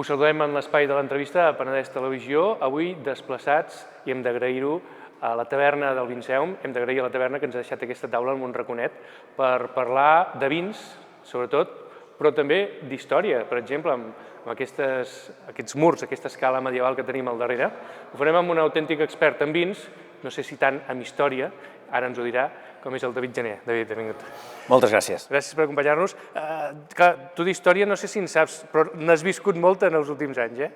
Us saludem en l'espai de l'entrevista a Penedès Televisió, avui desplaçats, i hem d'agrair-ho a la taverna del Vinceum, hem d'agrair a la taverna que ens ha deixat aquesta taula en un raconet per parlar de vins, sobretot, però també d'història, per exemple, amb aquests murs, aquesta escala medieval que tenim al darrere. Ho farem amb un autèntic expert en vins, no sé si tant en història, ara ens ho dirà, com és el David Gené. David, benvingut. Moltes gràcies. Gràcies per acompanyar-nos. Clar, tu d'història no sé si en saps, però n'has viscut molta en els últims anys, eh?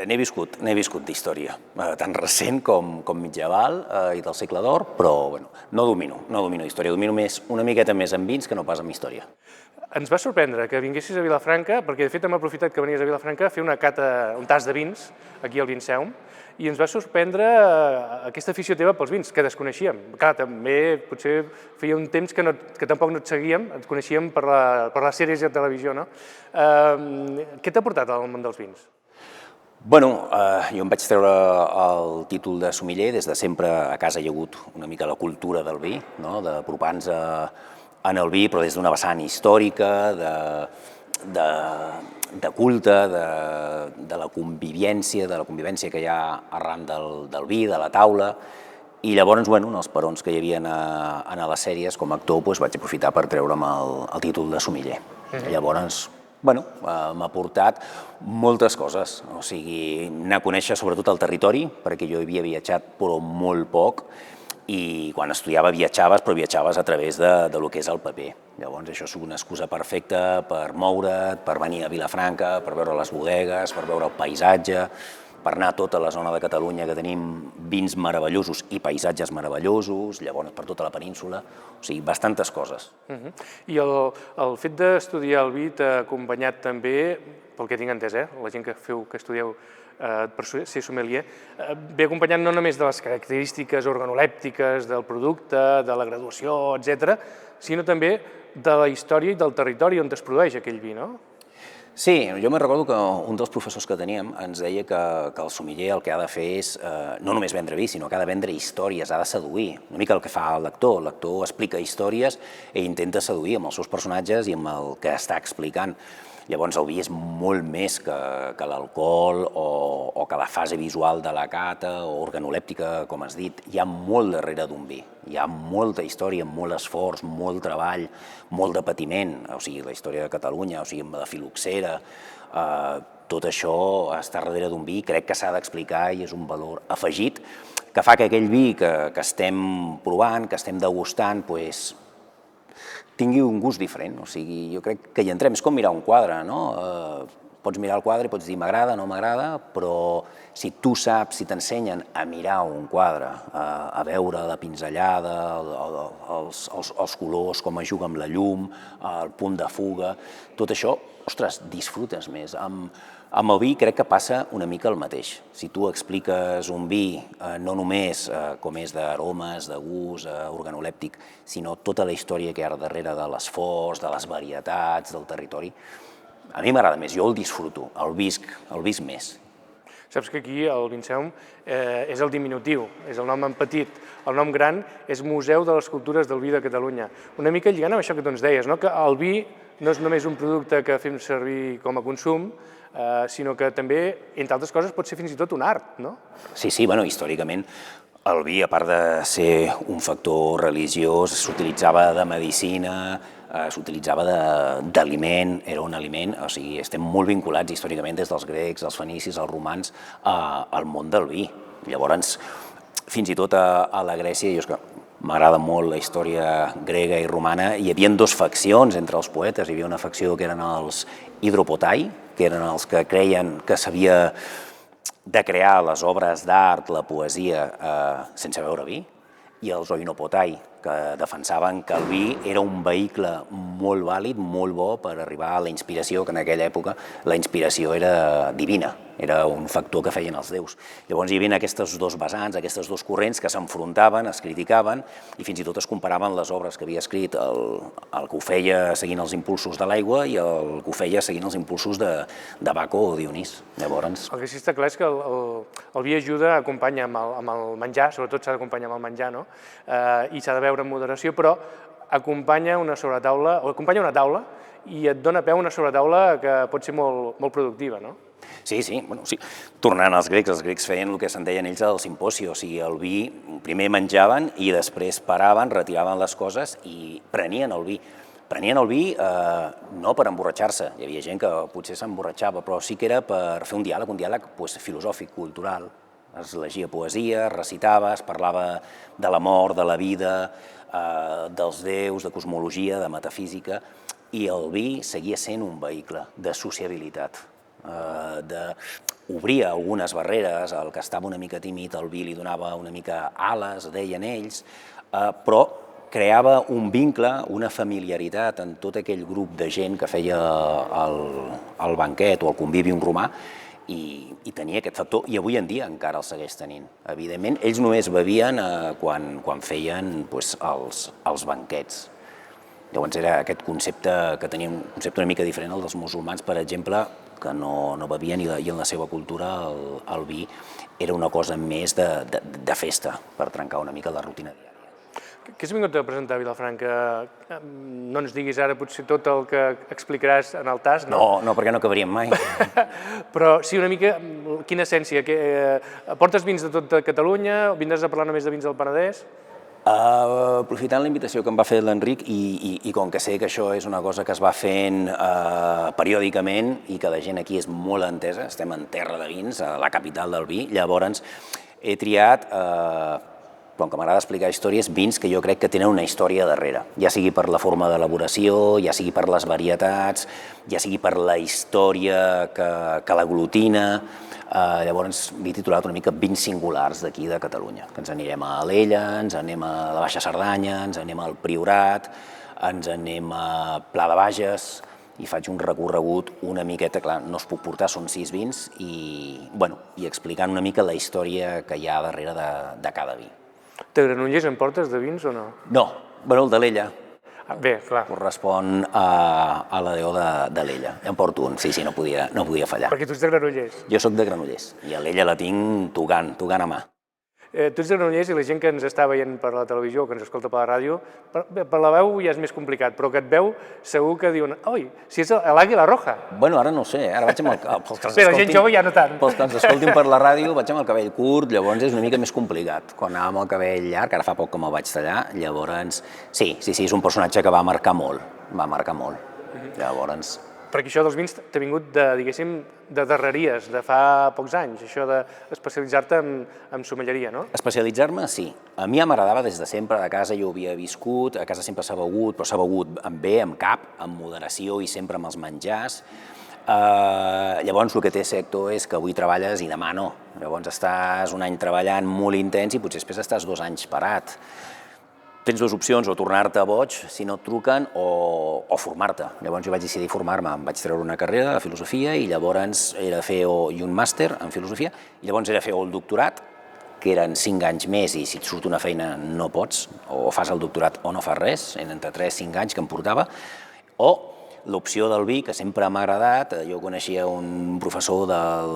N'he viscut d'història, tan recent com medieval i del segle d'or, però bueno, no domino història, domino una miqueta més en vins que no pas en història. Ens va sorprendre que vinguessis a Vilafranca, perquè de fet hem aprofitat que venies a Vilafranca a fer una cata, un tast de vins, aquí al Vinceum, i ens va sorprendre aquesta afició teva pels vins, que desconeixíem. Clar, també potser feia un temps que tampoc no et seguíem, et coneixíem per les sèries de televisió, no? Què t'ha portat al món dels vins? Bueno, jo em vaig treure el títol de sommelier, des de sempre a casa hi ha hagut una mica la cultura del vi, no? D'apropar-nos en el vi, però des d'una vessant històrica, de culte, de la convivència que hi ha arran del vi, de la taula, i llavors, bueno, en els perons que hi havia a les sèries, com a actor, vaig aprofitar per treure'm el títol de sommelier. Llavors, bueno, m'ha portat moltes coses, o sigui, anar a conèixer sobretot el territori, perquè jo havia viatjat però molt poc, i quan estudiava viatjaves, però viatjaves a través de lo que és el paper. Llavors això és una excusa perfecta per moure't, per venir a Vilafranca, per veure les bodegues, per veure el paisatge, per anar a tota la zona de Catalunya que tenim vins meravellosos i paisatges meravellosos, llavors per tota la península, o sigui, bastantes coses. I el fet d'estudiar el vi t'ha acompanyat també, pel que tinc entès, la gent que estudieu per ser sommelier, ve acompanyant no només de les característiques organolèptiques del producte, de la graduació, etc., sinó també de la història i del territori on es produeix aquell vi, no? Sí, jo me'n recordo que un dels professors que teníem ens deia que el sommelier el que ha de fer és no només vendre vi, sinó que ha de vendre històries, ha de seduir. Una mica el que fa el lector. El lector explica històries i intenta seduir amb els seus personatges i amb el que està explicant. Llavors el vi és molt més que l'alcohol o que la fase visual de la cata o organolèptica, com has dit. Hi ha molt darrere d'un vi. Hi ha molta història, molt esforç, molt treball, molt de patiment. O sigui, la història de Catalunya, o sigui, amb la filoxera, tot això està darrere d'un vi. Crec que s'ha d'explicar i és un valor afegit que fa que aquell vi que estem provant, que estem degustant, tingui un gust diferent, o sigui, jo crec que hi entrem, és com mirar un quadre, no? Pots mirar el quadre i pots dir m'agrada, no m'agrada, però si tu saps, si t'ensenyen a mirar un quadre, a veure la pinzellada, els colors, com es juga amb la llum, el punt de fuga, tot això, ostres, disfrutes més. Amb el vi crec que passa una mica el mateix. Si tu expliques un vi no només com és d'aromes, de gust, organolèptic, sinó tota la història que hi ha darrere de l'esforç, de les varietats, del territori, a mi m'agrada més, jo el disfruto, el visc més. Saps que aquí el Vinceum és el diminutiu, és el nom en petit. El nom gran és Museu de les Cultures del Vi de Catalunya. Una mica lligant amb això que tu ens deies, que el vi no és només un producte que fem servir com a consum, sinó que també, entre altres coses, pot ser fins i tot un art, no? Sí, bueno, històricament el vi, a part de ser un factor religiós, s'utilitzava de medicina, s'utilitzava d'aliment, era un aliment, o sigui, estem molt vinculats històricament des dels grecs, els fenicis, els romans, al món del vi. Llavors, fins i tot a la Grècia, jo és que m'agrada molt la història grega i romana, hi havia dues faccions entre els poetes, hi havia una facció que eren els hidropotai, que eren els que creien que s'havia de crear les obres d'art, la poesia, sense beure vi, i els oinopotai, que defensaven que el vi era un vehicle molt vàlid, molt bo per arribar a la inspiració, que en aquella època la inspiració era divina, era un factor que feien els déus. Llavors hi havia aquests dos vessants, aquestes dos corrents que s'enfrontaven, es criticaven i fins i tot es comparaven les obres que havia escrit el que ho feia seguint els impulsos de l'aigua i el que ho feia seguint els impulsos de Baco o Dionís. Llavors... El que sí està clar és que el vi ajuda, acompanya amb el menjar, sobretot s'ha d'acompanyar amb el menjar, no? I s'ha de beure amb moderació, però acompanya una sobretaula, o acompanya una taula, i et dona peu a una sobretaula que pot ser molt productiva, no? Sí, bueno, sí. Tornant als grecs, els grecs feien el que se'n deien ells el simposio, o sigui, el vi primer menjaven i després paraven, retiraven les coses i prenien el vi. Prenien el vi no per emborratxar-se, hi havia gent que potser s'emborratxava, però sí que era per fer un diàleg filosòfic, cultural. Es llegia poesia, es recitava, es parlava de la mort, de la vida, dels déus, de cosmologia, de metafísica, i el vi seguia sent un vehicle de sociabilitat, d'obrir algunes barreres, el que estava una mica tímid, el vi li donava una mica ales, deien ells, però creava un vincle, una familiaritat en tot aquell grup de gent que feia el banquet o el convivium romà, i tenia aquest factor, i avui en dia encara el segueix tenint. Evidentment, ells només bevien quan feien els banquets. Llavors era aquest concepte que tenia un concepte una mica diferent al dels musulmans, per exemple, que no bevien, i en la seva cultura el vi era una cosa més de festa, per trencar una mica la rutina diària. Què has vingut a presentar a Vilafranca? No ens diguis ara potser tot el que explicaràs en el tas, no? No, perquè no acabaríem mai. Però sí, una mica, quina essència? Portes vins de tot Catalunya? Vindràs a parlar només de vins del Penedès? Aprofitant la invitació que em va fer l'Enric, i com que sé que això és una cosa que es va fent periòdicament i que la gent aquí és molt entesa, estem en terra de vins, a la capital del vi, llavors he triat, com que m'agrada explicar històries, vins que jo crec que tenen una història darrere, ja sigui per la forma d'elaboració, ja sigui per les varietats, ja sigui per la història que l'aglutina. Llavors m'he titulat una mica Vins singulars d'aquí de Catalunya, que ens anirem a Alella, ens anem a la Baixa Cerdanya, ens anem al Priorat, ens anem a Pla de Bages, i faig un recorregut una miqueta, clar, no es puc portar, són 6 vins, i explicant una mica la història que hi ha darrere de cada vi. De Granollers en portes de vins o no? No, el d'Alella. Bé, clar. Correspon a la DO d'Alella. En porto un, sí, no podia fallar. Perquè tu ets de Granollers. Jo soc de Granollers, i Alella la tinc tocant a mà. Tu ets de Granollers, i la gent que ens està veient per la televisió o que ens escolta per la ràdio, per la veu ja és més complicat, però que et veu segur que diuen oi, si és l'Àguila Roja. Bueno, ara no ho sé, ara vaig amb el... Bé, la gent jove ja no tant. Pels que ens escoltin per la ràdio, vaig amb el cabell curt, llavors és una mica més complicat. Quan anava amb el cabell llarg, ara fa poc que me'l vaig tallar, llavors... Sí, és un personatge que va marcar molt, llavors... Perquè això dels vins t'ha vingut diguéssim, de darreries, de fa pocs anys, això d'especialitzar-te en somelleria, no? Especialitzar-me, sí. A mi m'agradava des de sempre, a casa jo havia viscut, a casa sempre s'ha begut, però s'ha begut bé, amb cap, amb moderació i sempre amb els menjars. Llavors el que té sector és que avui treballes i demà no. Llavors estàs un any treballant molt intens i potser després estàs 2 anys parat. Tens 2 opcions, o tornar-te boig si no et truquen, o formar-te. Llavors jo vaig decidir formar-me, em vaig treure una carrera de filosofia i llavors era fer un màster en filosofia, i llavors era fer el doctorat, que eren 5 anys més i si et surt una feina no pots, o fas el doctorat o no fas res, eren entre 3-5 anys que em portava, o l'opció del vi, que sempre m'ha agradat. Jo coneixia un professor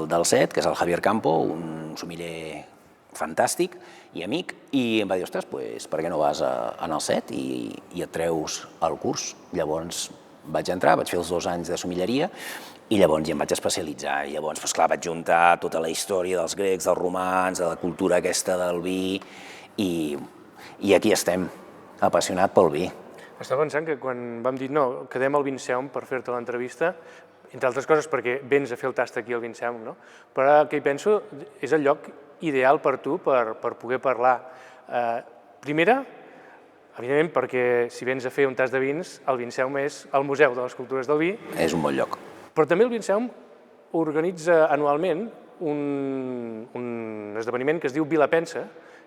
del CET, que és el Javier Campo, un sommelier fantàstic i amic, i em va dir, ostres, per què no vas al CET i et treus el curs? Llavors vaig entrar, vaig fer els 2 anys de sommelleria i llavors ja em vaig especialitzar. I llavors, clar, vaig juntar tota la història dels grecs, dels romans, de la cultura aquesta del vi, i aquí estem, apassionat pel vi. Estava pensant que quan vam dir no, quedem al Vinceum per fer-te l'entrevista, entre altres coses perquè vens a fer el tast aquí al Vinceum, no? Però el que hi penso és el lloc ideal per tu per poder parlar. Primera, evidentment, perquè si vens a fer un tast de vins, el Vinceum és el Museu de les Cultures del Vi. És un bon lloc. Però també el Vinceum organitza anualment un esdeveniment que es diu Vilapensa,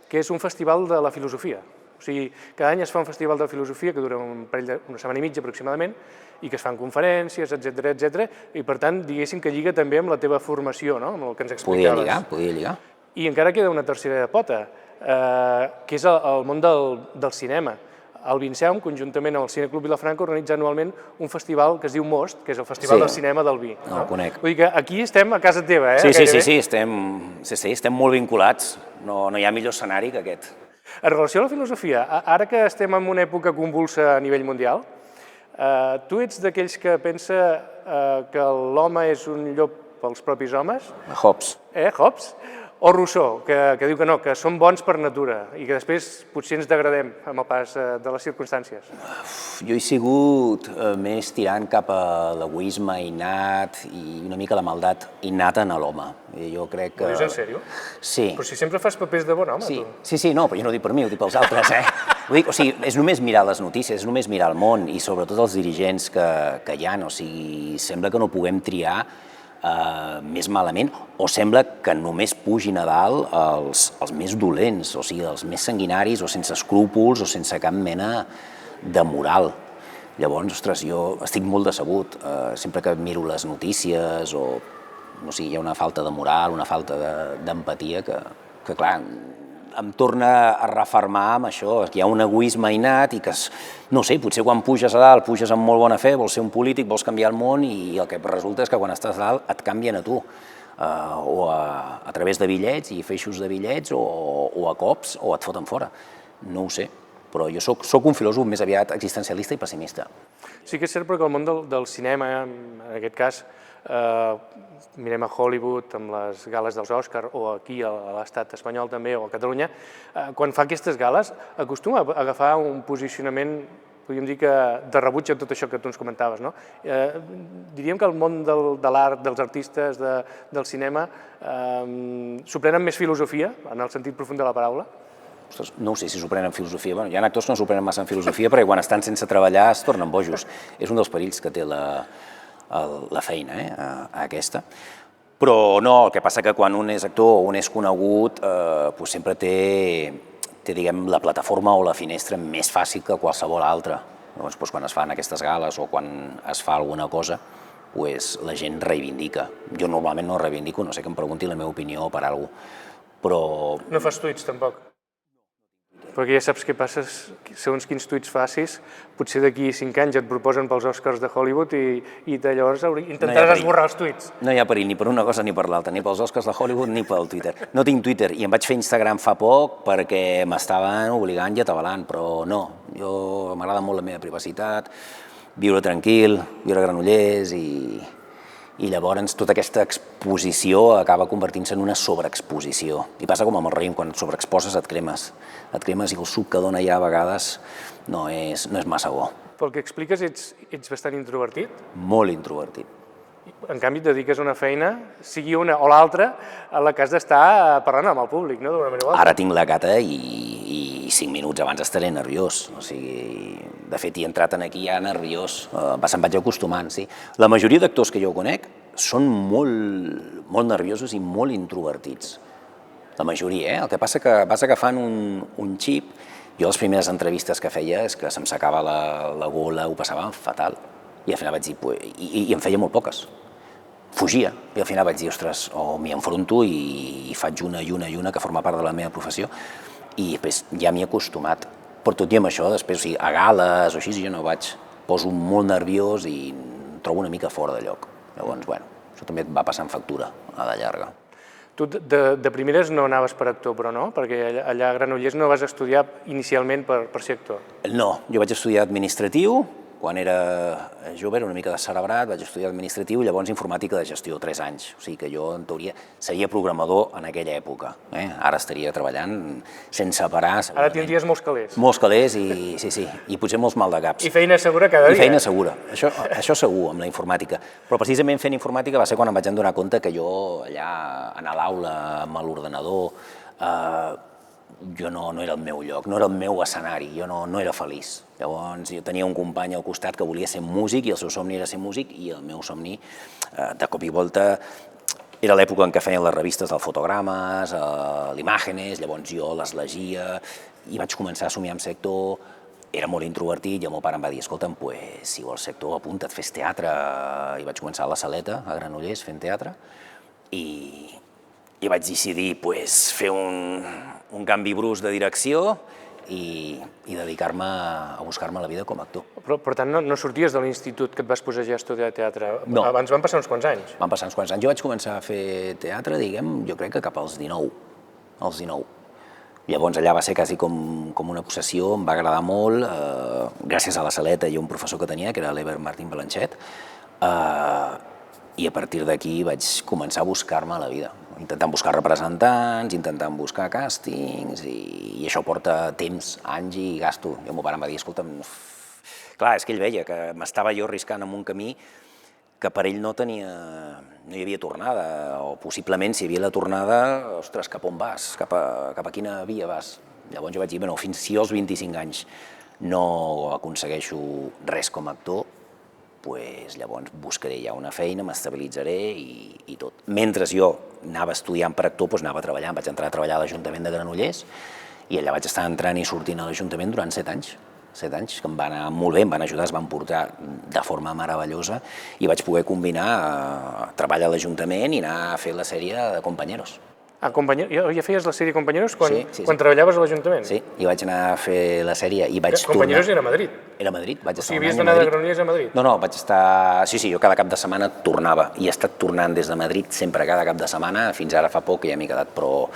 que és un festival de la filosofia. O sigui, cada any es fa un festival de filosofia que dura una setmana i mitja aproximadament i que es fan conferències, etc. I per tant, diguéssim que lliga també amb la teva formació, no? Amb el que ens explicaves. Podia lligar. I encara queda una tercera pota, que és el món del cinema. El Vinceum, conjuntament amb el Cineclub Vilafranca, organitza anualment un festival que es diu Most, que és el Festival del Cinema del Vi. No el conec. Vull dir que aquí estem a casa teva, Sí, estem molt vinculats. No hi ha millor escenari que aquest. En relació a la filosofia, ara que estem en una època convulsa a nivell mundial, tu ets d'aquells que pensa que l'home és un llop pels propis homes? Hobbes. Hobbes? O Rousseau, que diu que no, que som bons per natura i que després potser ens degradem amb el pas de les circumstàncies. Jo he sigut més tirant cap a l'egoisme innat i una mica la maldat innata en l'home. Jo crec que... Ho dius en sèrio? Sí. Però si sempre fas papers de bon home, tu. Sí, no, però jo no ho dic per mi, ho dic pels altres, Ho dic, o sigui, és només mirar les notícies, és només mirar el món i sobretot els dirigents que hi ha, o sigui, sembla que no puguem triar més malament, o sembla que només pugin a dalt els més dolents, o sigui, els més sanguinaris, o sense escrúpols, o sense cap mena de moral. Llavors, ostres, jo estic molt decebut. Sempre que miro les notícies, o sigui, hi ha una falta de moral, una falta d'empatia, que clar, em torna a refermar amb això, que hi ha un egoisme innat i que, no sé, potser quan puges a dalt, puges amb molt bona fe, vols ser un polític, vols canviar el món i el que resulta és que quan estàs a dalt et canvien a tu, o a través de bitllets i feixos de bitllets o a cops o et foten fora. No ho sé, però jo soc un filòsof més aviat existencialista i pessimista. Sí que és cert perquè el món del cinema, en aquest cas, mirem a Hollywood amb les gales dels Òscar o aquí a l'estat espanyol també o a Catalunya, quan fa aquestes gales acostuma a agafar un posicionament, podríem dir que de rebuig a tot això que tu ens comentaves, no? Diríem que el món de l'art, dels artistes, del cinema, s'ho prenen més filosofia, en el sentit profund de la paraula? Ostres, no ho sé si s'ho prenen en filosofia. Hi ha actors que no s'ho prenen massa en filosofia perquè quan estan sense treballar es tornen bojos. És un dels perills que té la feina, aquesta. Però no, el que passa que quan un és actor o un és conegut sempre té, diguem, la plataforma o la finestra més fàcil que qualsevol altra. Llavors, quan es fan aquestes gales o quan es fa alguna cosa, la gent reivindica. Jo normalment no reivindico, no sé que em pregunti la meva opinió per alguna cosa, però... No fas tuits, tampoc? Perquè ja saps què passa, segons quins tuits facis, potser d'aquí 5 anys et proposen pels Oscars de Hollywood i llavors intentaràs esborrar els tuits. No hi ha perill ni per una cosa ni per l'altra, ni pels Oscars de Hollywood ni pel Twitter. No tinc Twitter i em vaig fer Instagram fa poc perquè m'estaven obligant i atabalant, però no, jo m'agrada molt la meva privacitat, viure tranquil, viure a Granollers i llavors tota aquesta exposició acaba convertint-se en una sobreexposició. I passa com amb el raïm, quan et sobreexposes et cremes i el suc que dona ja a vegades no és massa bo. Pel que expliques, ets bastant introvertit? Molt introvertit. En canvi, et dediques a una feina, sigui una o l'altra, en la que has d'estar parlant amb el públic, no? D'una manera o altra. Ara tinc la gata i 5 minuts abans estaré nerviós. O sigui, de fet, he entrat aquí ja nerviós. Se'm vaig acostumant, sí. La majoria d'actors que jo conec són molt nerviosos i molt introvertits. La majoria, El que passa que vas agafant un xip. Jo les primeres entrevistes que feia és que se'm secava la gola, ho passava fatal. I al final vaig dir, i em feia molt poques. Fugia, i al final vaig dir, ostres, o m'hi enfronto i faig una i una que forma part de la meva professió, i després ja m'hi he acostumat. Però tot i amb això, després, o sigui, a gales o així, jo no vaig, poso molt nerviós i em trobo una mica fora de lloc. Llavors, bueno, això també et va passant factura a la llarga. Tu de primeres no anaves per actor, però no? Perquè allà a Granollers no vas estudiar inicialment per ser actor. No, jo vaig estudiar administratiu. Quan era jove era una mica descerebrat, vaig estudiar administratiu i llavors informàtica de gestió, 3 anys. O sigui que jo, en teoria, seria programador en aquella època. Ara estaria treballant sense parar. Ara tindries molts calés. Molts calés i potser molts maldecaps. I feina segura cada dia. I feina segura, això segur, amb la informàtica. Però precisament fent informàtica va ser quan em vaig adonar compte que jo allà, a l'aula, amb l'ordenador, jo no era el meu lloc, no era el meu escenari, jo no era feliç. Llavors jo tenia un company al costat que volia ser músic i el seu somni era ser músic i el meu somni, de cop i volta, era l'època en què feien les revistes del Fotogrames, l'Imàgenes, llavors jo les llegia i vaig començar a somiar amb ser actor. Era molt introvertit i el meu pare em va dir, escolta'm, si vols ser actor, apunta't, fes teatre. I vaig començar a la Saleta, a Granollers, fent teatre, i vaig decidir fer un canvi brusc de direcció i dedicar-me a buscar-me la vida com a actor. Però, per tant, no sorties de l'institut que et vas posar ja a estudiar teatre? No. Abans van passar uns quants anys? Van passar uns quants anys. Jo vaig començar a fer teatre, diguem, jo crec que cap als 19. Llavors allà va ser quasi com una possessió, em va agradar molt, gràcies a la Saleta i un professor que tenia, que era l'Eber Martín Blanchet, i a partir d'aquí vaig començar a buscar-me la vida, intentant buscar representants, intentant buscar càstings, i això porta temps, anys i gasto. I el meu pare em va dir, escolta'm, clar, és que ell veia que m'estava jo arriscant en un camí que per ell no hi havia tornada, o possiblement si hi havia la tornada, ostres, cap on vas? Cap a quina via vas? Llavors jo vaig dir, bueno, fins si als 25 anys no aconsegueixo res com a actor, doncs llavors buscaré ja una feina, m'estabilitzaré i tot. Mentre jo anava estudiant per actor, doncs anava treballant, vaig entrar a treballar a l'Ajuntament de Granollers i allà vaig estar entrant i sortint a l'Ajuntament durant 7 anys. 7 anys, que em van anar molt bé, em van ajudar, es van portar de forma meravellosa i vaig poder combinar treballar a l'Ajuntament i anar a fer la sèrie de Compañeros. Ah, ja feies la sèrie Compañeros quan Sí. treballaves a l'Ajuntament? Sí, i vaig anar a fer la sèrie i vaig tornar... Compañeros era a Madrid? Era a Madrid, vaig estar un any a Madrid. O sigui, havies d'anar de Granollers a Madrid? No, vaig estar... Sí, jo cada cap de setmana tornava i he estat tornant des de Madrid sempre cada cap de setmana, fins ara fa poc que ja m'he quedat, però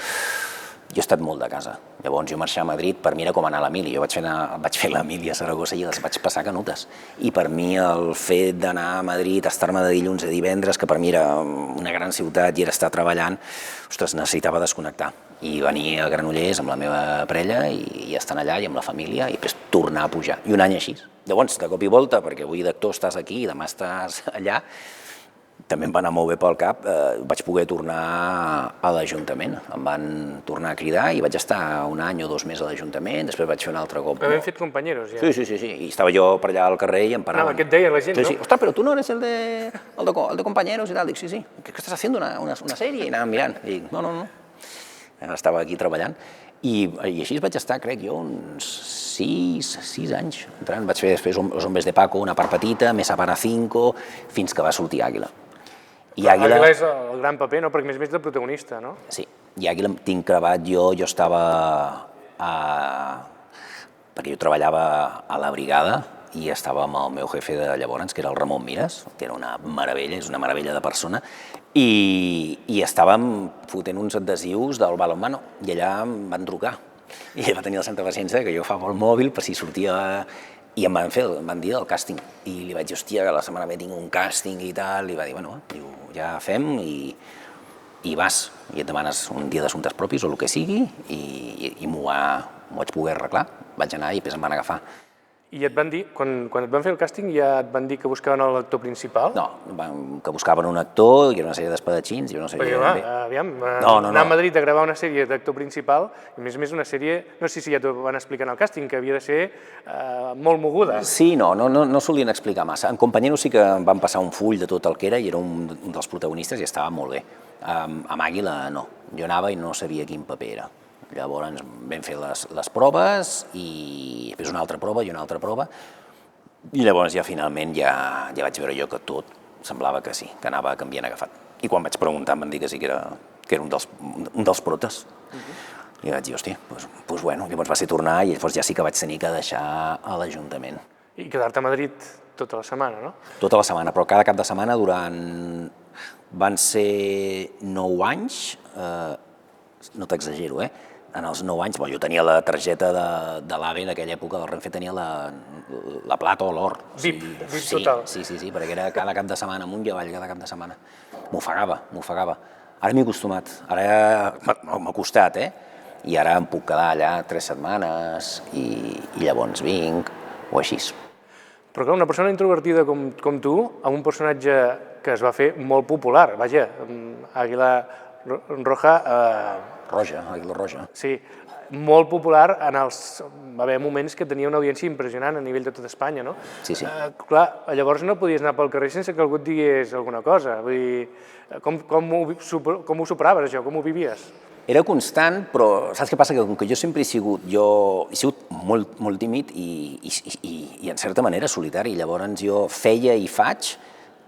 jo he estat molt de casa. Llavors jo marxar a Madrid, per mi era com anar a la mili. Jo vaig fer la mili a Saragossa i les vaig passar canutes. I per mi el fet d'anar a Madrid, estar-me de dilluns a divendres, que per mi era una gran ciutat i era estar treballant, ostres, necessitava desconnectar. I venir a Granollers amb la meva parella i estar allà i amb la família i després tornar a pujar. I un any així. Llavors, de cop i volta, perquè avui d'actor estàs aquí i demà estàs allà, també em va anar molt bé pel cap, vaig poder tornar a l'Ajuntament. Em van tornar a cridar i vaig estar un any o 2 mesos a l'Ajuntament, després vaig fer un altre cop. Havent fet Compañeros, ja. Sí, i estava jo per allà al carrer i em paraven. Què et deia la gent, no? Sí, ostres, però tu no eres el de Compañeros i tal. Dic, sí, ¿qué estás haciendo? Una sèrie? I anàvem mirant. I dic, no. Estava aquí treballant. I així vaig estar, crec jo, uns 6 anys entrant. Vaig fer després Los Hombres de Paco, una part petita, Mesa para 5, fins que va sortir Àguila. Àguila és el gran paper, no? Perquè més de protagonista, no? Sí, i Àguila tinc gravat jo estava... perquè jo treballava a la brigada i estava amb el meu jefe de llavors, que era el Ramon Mires, que era una meravella, és una meravella de persona, i estàvem fotent uns adhesius del balonmano, i allà em van trucar. I ell va tenir la santa paciència que jo agafava el mòbil per si sortia... I em van dir del càsting. I li vaig dir, hòstia, que la setmana ve tinc un càsting i tal, i va dir, bueno, ja fem i vas. I et demanes un dia d'assumptes propis o el que sigui, i m'ho vaig poder arreglar. Vaig anar i després em van agafar. I et van dir, quan et van fer el càsting, ja et van dir que buscaven l'actor principal? No, que buscaven un actor, que era una sèrie d'espadatxins, jo no sé... Perquè, aviam, anar a Madrid a gravar una sèrie d'actor principal, i a més una sèrie, no sé si ja t'ho van explicar en el càsting, que havia de ser molt moguda. Sí, no solien explicar massa. En Compañeros sí que em van passar un full de tot el que era i era un dels protagonistes i estava molt bé. Amb Àguila no, jo anava i no sabia quin paper era. Llavors vam fer les proves i després una altra prova i una altra prova i llavors ja finalment ja vaig veure jo que tot semblava que sí, que anava canviant agafat. I quan vaig preguntar em van dir que sí que era un dels protes. I vaig dir, hòstia, doncs bueno, llavors va ser tornar i llavors ja sí que vaig tenir que deixar a l'Ajuntament. I quedar-te a Madrid tota la setmana, no? Tota la setmana, però cada cap de setmana van ser 9 anys, no t'exagero, en els 9 anys, jo tenia la targeta de l'AVE en aquella època, del Renfe tenia la plata o l'or. VIP total. Sí, perquè era cada cap de setmana, amunt i avall, cada cap de setmana. M'ofegava. Ara m'he acostumat, ara m'ha costat, i ara em puc quedar allà 3 setmanes i llavors vinc, o així. Però clar, una persona introvertida com tu, amb un personatge que es va fer molt popular, vaja, Àguila Roja... Àguila Roja. Sí, molt popular va haver moments que tenia una audiència impressionant a nivell de tot Espanya, no? Sí. Clar, llavors no podies anar pel carrer sense que algú et digués alguna cosa. Vull dir, com ho superaves, això? Com ho vivies? Era constant, però saps què passa? Que com que jo sempre he sigut molt, molt tímid i en certa manera solitari, llavors jo feia i faig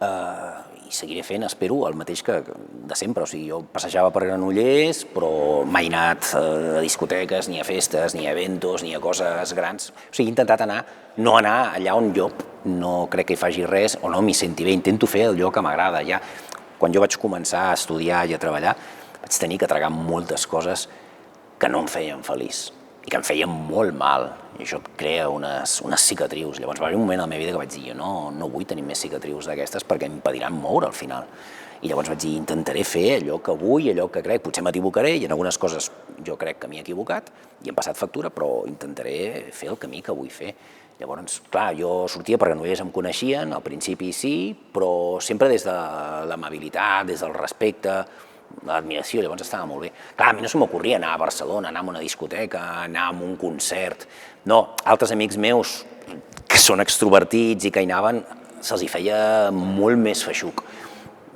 i seguiré fent, espero, el mateix que de sempre. O sigui, jo passejava per Granollers, però mai he anat a discoteques, ni a festes, ni a eventos, ni a coses grans. O sigui, he intentat no anar allà on jo no crec que hi faci res o no m'hi senti bé. Intento fer allò que m'agrada. Ja, quan jo vaig començar a estudiar i a treballar, vaig tenir que tragar moltes coses que no em feien feliç i que em feien molt mal, i això et crea unes cicatrius. Llavors va haver un moment a la meva vida que vaig dir, jo no vull tenir més cicatrius d'aquestes perquè impediran moure al final. I llavors vaig dir, intentaré fer allò que vull, allò que crec, potser m'equivocaré, i en algunes coses jo crec que m'he equivocat i hem passat factura, però intentaré fer el camí que vull fer. Llavors, clar, jo sortia perquè no em coneixien, al principi sí, però sempre des de l'amabilitat, des del respecte, l'admiració, llavors estava molt bé. Clar, a mi no se m'ocorria anar a Barcelona, anar a una discoteca, anar a un concert. No, altres amics meus que són extrovertits i que hi anaven, se'ls hi feia molt més feixuc.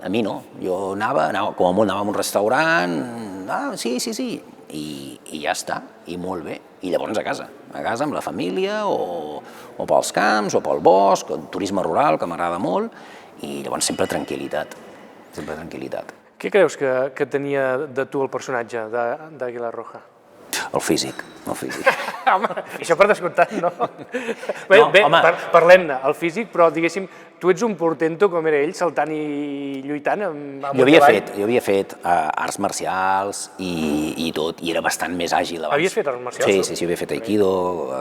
A mi no, jo anava, com a molt anava a un restaurant, sí, i ja està, i molt bé. I llavors a casa amb la família, o pels camps, o pel bosc, o turisme rural, que m'agrada molt, i llavors sempre tranquil·litat, sempre tranquil·litat. Què creus que tenia de tu el personatge d'Àguila Roja? El físic. Home, això per descomptat, no? Bé, parlem-ne, el físic, però diguéssim, tu ets un portento com era ell, saltant i lluitant amb un cavall. Jo havia fet arts marcials i tot, i era bastant més àgil abans. Havies fet arts marcials? Sí, havia fet aikido,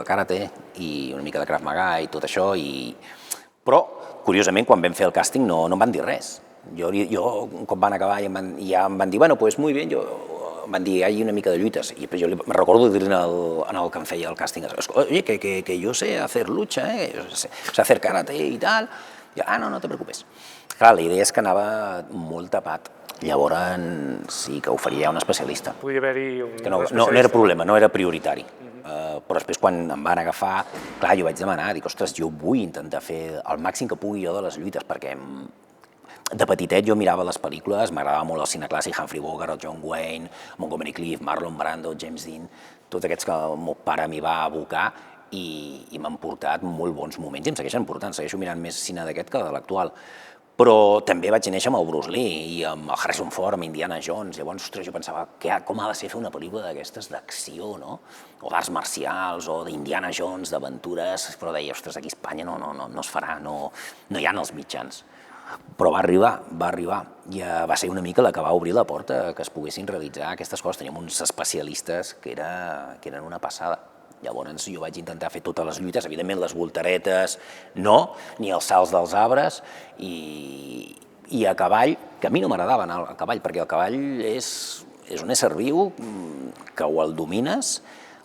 karate i una mica de Krav Maga i tot això, però, curiosament, quan vam fer el càsting no em van dir res. Jo, un cop van acabar i ja em van dir, bueno, pues muy bien, em van dir, hi ha una mica de lluites, i jo me recordo dir-li en el que em feia el càsting, oye, que yo sé hacer lucha, sé hacer karate i tal, no te preocupes. Clar, la idea és que anava molt tapat, llavors sí que ho faria un especialista. Podria haver-hi un especialista. No era problema, no era prioritari. Però després quan em van agafar, clar, jo vaig demanar, dic, ostres, jo vull intentar fer el màxim que pugui jo de les lluites, perquè de petitet jo mirava les pel·lícules, m'agradava molt el cine clàssic, Humphrey Bogart, John Wayne, Montgomery Clift, Marlon Brando, James Dean, tots aquests que el meu pare m'hi va abocar i m'han portat molt bons moments i em segueixen portant, segueixo mirant més cine d'aquest que de l'actual. Però també vaig néixer amb el Bruce Lee i amb el Harrison Ford, amb Indiana Jones, llavors, ostres, jo pensava, com ha de ser fer una pel·lícula d'aquestes d'acció, no? O d'arts marcials, o d'Indiana Jones, d'aventures, però deia, ostres, aquí a Espanya no es farà, no hi ha els mitjans. Però va arribar, i va ser una mica la que va obrir la porta que es poguessin realitzar aquestes coses. Teníem uns especialistes que eren una passada. Llavors jo vaig intentar fer totes les lluites, evidentment les voltaretes no, ni els salts dels arbres, i a cavall, que a mi no m'agradava anar a cavall, perquè el cavall és un ésser viu que o el domines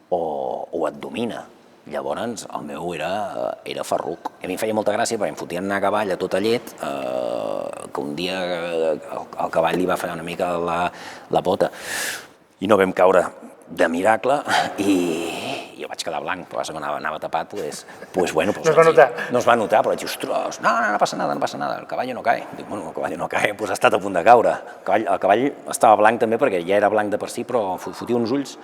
o et domina. Llavors el meu era ferruc. A mi em feia molta gràcia perquè em fotien anar a cavall a tota llet, que un dia el cavall li va fallar una mica la pota i no vam caure de miracle i jo vaig quedar blanc, però anava tapat, pues bueno... No es va notar? No es va notar, però vaig dir, ostres, no passa nada, el cavall no cae. Dic, bueno, el cavall no cae, doncs ha estat a punt de caure. El cavall estava blanc també perquè ja era blanc de per si, però fotia uns ulls.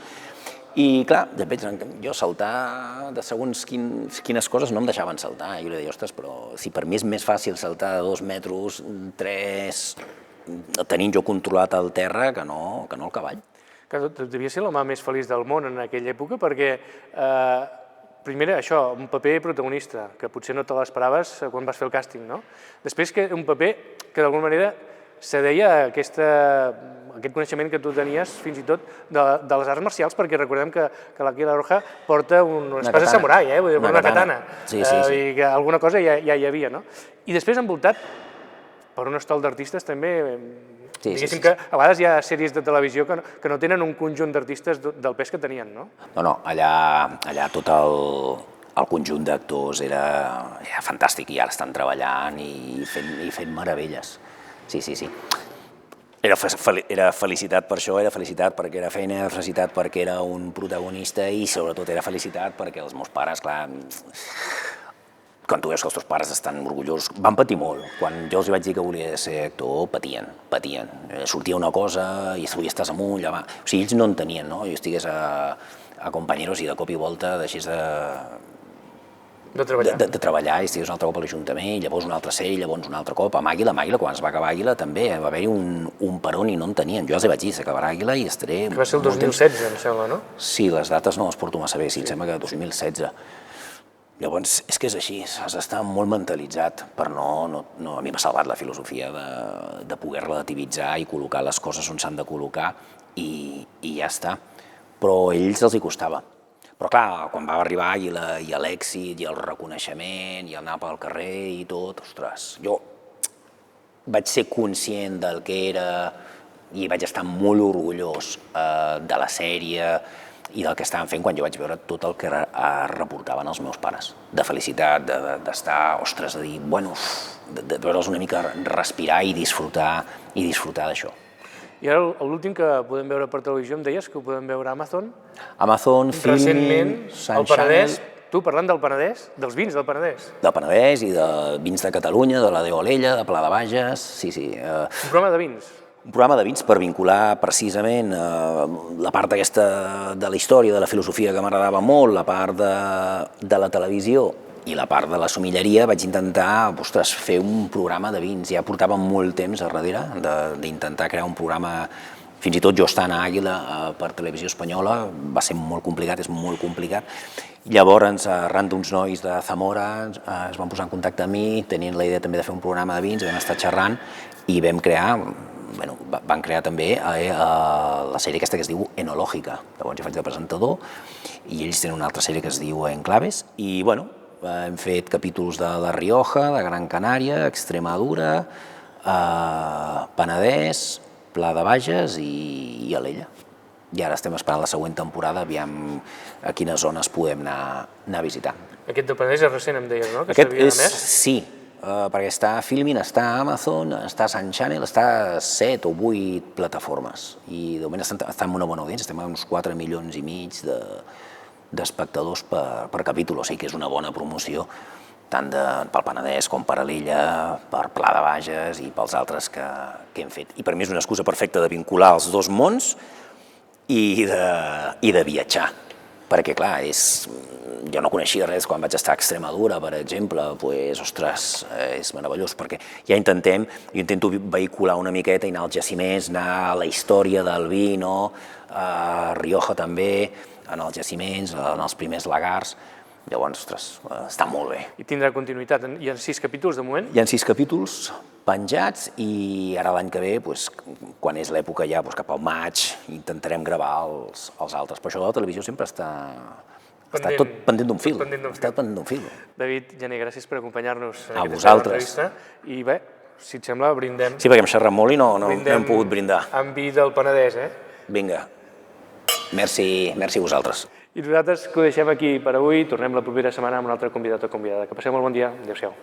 I clar, després jo saltar de segons quines coses no em deixaven saltar. Jo li deia, ostres, però si per mi és més fàcil saltar de 2 metres, 3, tenint jo controlat el terra que no el cavall. Devia ser l'home més feliç del món en aquella època perquè, primer, això, un paper protagonista, que potser no te l'esperaves quan vas fer el càsting, no? Després, un paper que d'alguna manera se deia aquest coneixement que tu tenies fins i tot de les arts marcials, perquè recordem que l'Àguila Roja porta una espasa samurai, una katana, i que alguna cosa ja hi havia, no? I després envoltat per un estol d'artistes també, diguéssim que a vegades hi ha sèries de televisió que no tenen un conjunt d'artistes del pes que tenien, no? No, allà tot el conjunt d'actors era fantàstic i ara estan treballant i fent meravelles. Sí. Era felicitat per això, era felicitat perquè era feina, era felicitat perquè era un protagonista i sobretot era felicitat perquè els meus pares, clar, quan tu veus que els teus pares estan orgullosos, van patir molt. Quan jo els vaig dir que volia ser actor, patien. Sortia una cosa i avui estàs amunt, allà va. O sigui, ells no entenien, no? Jo estigués a Companyeros i de cop i volta deixés de treballar i estigués un altre cop a l'Ajuntament, i llavors una altra sèrie, llavors un altre cop. Amb Àguila, quan es va acabar Àguila també va haver-hi un peron i no en tenien. Jo els vaig dir, s'acabarà Àguila i estaré... Que va ser el 2016, em sembla, no? Sí, les dates no les porto massa bé, sí, em sembla que 2016. Llavors, és que és així, has d'estar molt mentalitzat per no... A mi m'ha salvat la filosofia de poder relativitzar i col·locar les coses on s'han de col·locar i ja està. però a ells els hi costava. Però clar, quan va arribar i l'èxit i el reconeixement i el anar pel carrer i tot, ostres, jo vaig ser conscient del que era i vaig estar molt orgullós de la sèrie i del que estaven fent quan jo vaig veure tot el que reportaven els meus pares. De felicitat, d'estar, ostres, de dir, bueno, de veure'ls una mica respirar i disfrutar d'això. I ara l'últim que podem veure per televisió, em deies que ho podem veure a Amazon? Amazon, recentment, Filmin, el Penedès, tu parlant del Penedès, dels vins del Penedès. Del Penedès i de vins de Catalunya, de la d'Olella, de Pla de Bages, sí. Un programa de vins. Un programa de vins per vincular precisament la part aquesta de la història, de la filosofia que m'agradava molt, la part de la televisió i la part de la somilleria. Vaig intentar, ostres, fer un programa de vins. Ja portava molt temps a darrere d'intentar crear un programa, fins i tot jo estant a Àguila per Televisió Espanyola, va ser molt complicat, és molt complicat. Llavors, arran d'uns nois de Zamora, es van posar en contacte amb mi, tenint la idea també de fer un programa de vins, vam estar xerrant i vam crear, van crear també la sèrie aquesta que es diu Enològica. Llavors jo faig de presentador i ells tenen una altra sèrie que es diu Enclaves i hem fet capítols de La Rioja, de Gran Canària, Extremadura, Penedès, Pla de Bages i Alella. I ara estem esperant la següent temporada, aviam a quines zones podem anar a visitar. Aquest del Penedès és recent, em deies, no? Aquest és, sí, perquè està a Filmin, està a Amazon, està a Sun Channel, està a 7 o 8 plataformes i de moment està amb una bona audiència, estem a uns 4,5 milions d'espectadors per capítol, o sigui que és una bona promoció tant pel Penedès com per Alella, per Pla de Bages i pels altres que hem fet. I per mi és una excusa perfecta de vincular els dos mons i de viatjar, perquè clar, jo no coneixia res quan vaig estar a Extremadura, per exemple, ostres, és meravellós, perquè jo intento vehicular una miqueta i anar als jaciments, anar a la història del vi, a Rioja també, en els jaciments, en els primers lagars. Llavors, ostres, està molt bé. I tindrà continuïtat. Hi ha 6 capítols de moment? Hi ha 6 capítols penjats i ara l'any que ve, quan és l'època ja, cap al maig, intentarem gravar els altres. Però això de la televisió sempre està tot pendent d'un fil. Està pendent d'un fil. David Gené, gràcies per acompanyar-nos en aquesta entrevista. I bé, si et sembla, brindem. Sí, perquè hem xerrat molt i no hem pogut brindar. Amb vi del Penedès, Vinga. Merci a vosaltres. I nosaltres que ho deixem aquí per avui, tornem la propera setmana amb un altre convidat o convidada. Que passeu molt bon dia. Adéu-siau.